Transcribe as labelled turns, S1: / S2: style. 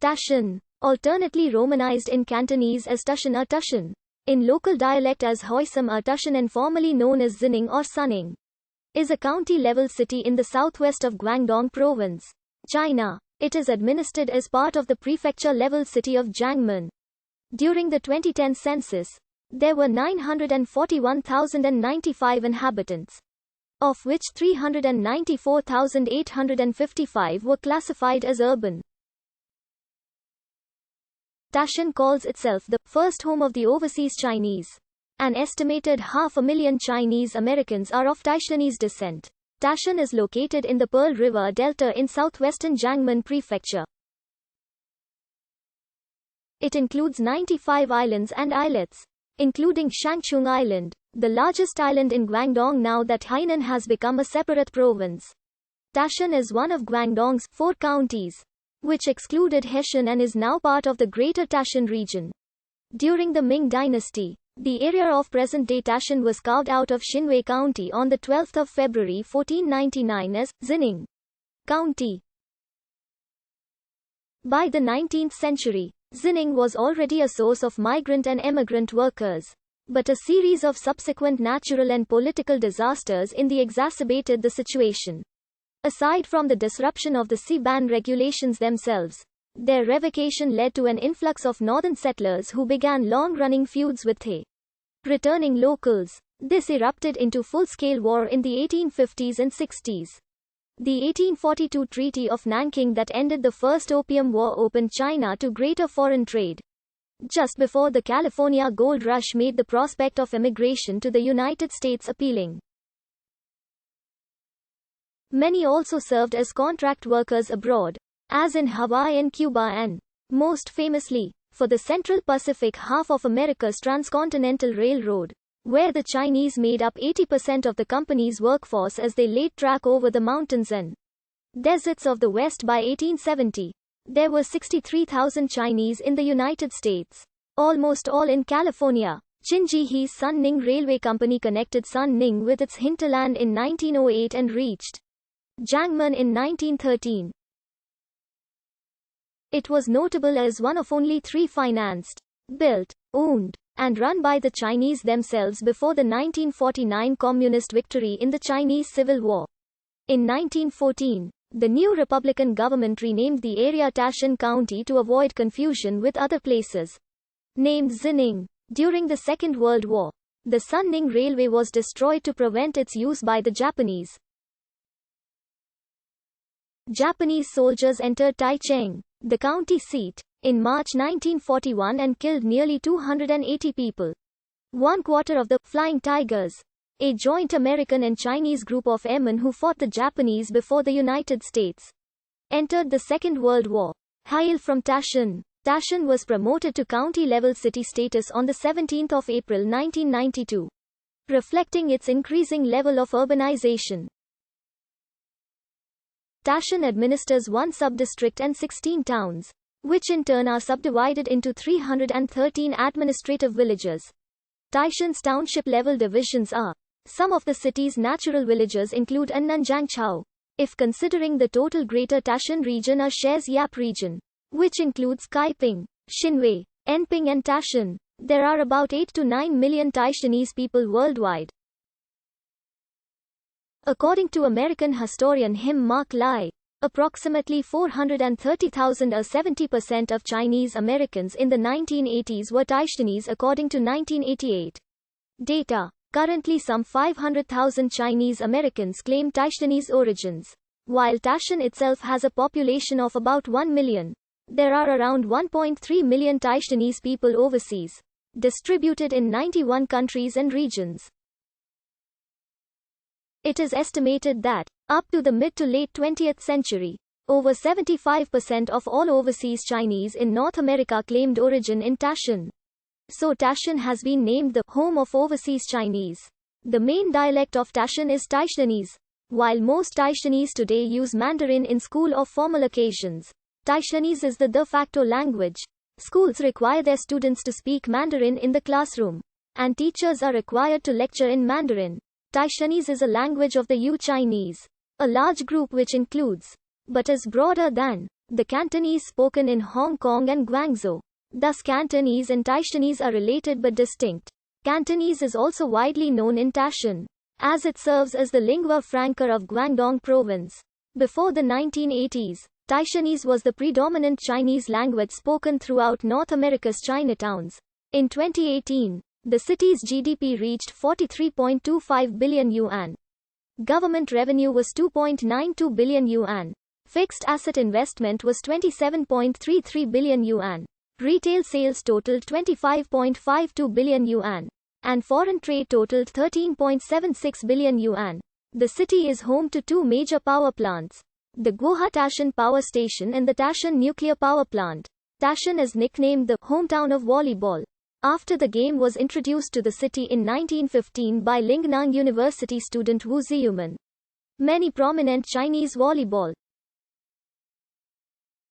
S1: Taishan, alternately romanized in Cantonese as Taishan or Taishan, in local dialect as Hoisam or Taishan and formerly known as Xining or Sunning, is a county-level city in the southwest of Guangdong Province, China. It is administered as part of the prefecture-level city of Jiangmen. During the 2010 census, there were 941,095 inhabitants, of which 394,855 were classified as urban. Taishan calls itself the first home of the overseas Chinese. An estimated 500,000 Chinese Americans are of Taishanese descent. Taishan is located in the Pearl River Delta in southwestern Jiangmen Prefecture. It includes 95 islands and islets, including Shangchung Island, the largest island in Guangdong now that Hainan has become a separate province. Taishan is one of Guangdong's 4 counties, which excluded Heshan and is now part of the Greater Taishan region. During the Ming Dynasty, the area of present-day Taishan was carved out of Xinwei County on 12 February 1499 as Xining County. By the 19th century, Xining was already a source of migrant and emigrant workers, but a series of subsequent natural and political disasters exacerbated the situation. Aside from the disruption of the sea-ban regulations themselves, their revocation led to an influx of northern settlers who began long-running feuds with the returning locals. This erupted into full-scale war in the 1850s and 60s. The 1842 Treaty of Nanking that ended the First Opium War opened China to greater foreign trade. Just before the California gold rush made the prospect of emigration to the United States appealing. Many also served as contract workers abroad, as in Hawaii and Cuba and, most famously, for the Central Pacific half of America's Transcontinental Railroad, where the Chinese made up 80% of the company's workforce as they laid track over the mountains and deserts of the West. By 1870, there were 63,000 Chinese in the United States, almost all in California. Qinjihe's Sunning Railway Company connected Sunning with its hinterland in 1908 and reached Jiangmen in 1913. It was notable as one of only 3 financed, built, owned, and run by the Chinese themselves before the 1949 Communist victory in the Chinese Civil War. In 1914, the new Republican government renamed the area Taishan County to avoid confusion with other places named Xining. During the Second World War, the Sunning Railway was destroyed to prevent its use by the Japanese. Japanese soldiers entered Taichung, the county seat, in March 1941 and killed nearly 280 people. 1/4 of the Flying Tigers, a joint American and Chinese group of airmen who fought the Japanese before the United States, entered the Second World War. Hail from Taishan. Taishan was promoted to county-level city status on 17 April 1992, reflecting its increasing level of urbanization. Taishan administers 1 sub-district and 16 towns, which in turn are subdivided into 313 administrative villages. Taishan's township-level divisions are. Some of the city's natural villages include Annanjiangchao. If considering the total Greater Taishan region or Shares Yap region, which includes Kaiping, Xinwei, Enping and Taishan, there are about 8 to 9 million Taishanese people worldwide. According to American historian Mark Lai, approximately 430,000 or 70% of Chinese Americans in the 1980s were Taishanese according to 1988 data. Currently some 500,000 Chinese Americans claim Taishanese origins. While Taishan itself has a population of about 1 million, there are around 1.3 million Taishanese people overseas, distributed in 91 countries and regions. It is estimated that, up to the mid to late 20th century, over 75% of all overseas Chinese in North America claimed origin in Taishan. So Taishan has been named the home of overseas Chinese. The main dialect of Taishan is Taishanese. While most Taishanese today use Mandarin in school or formal occasions, Taishanese is the de facto language. Schools require their students to speak Mandarin in the classroom, and teachers are required to lecture in Mandarin. Taishanese is a language of the Yu Chinese, a large group which includes, but is broader than, the Cantonese spoken in Hong Kong and Guangzhou. Thus Cantonese and Taishanese are related but distinct. Cantonese is also widely known in Taishan, as it serves as the lingua franca of Guangdong province. Before the 1980s, Taishanese was the predominant Chinese language spoken throughout North America's Chinatowns. In 2018, the city's GDP reached 43.25 billion yuan. Government revenue was 2.92 billion yuan. Fixed asset investment was 27.33 billion yuan. Retail sales totaled 25.52 billion yuan. And foreign trade totaled 13.76 billion yuan. The city is home to two major power plants, the Guoha Taishan Power Station and the Taishan Nuclear Power Plant. Taishan is nicknamed the hometown of volleyball, after the game was introduced to the city in 1915 by Lingnang University student Wu Ziyuman. Many prominent Chinese volleyball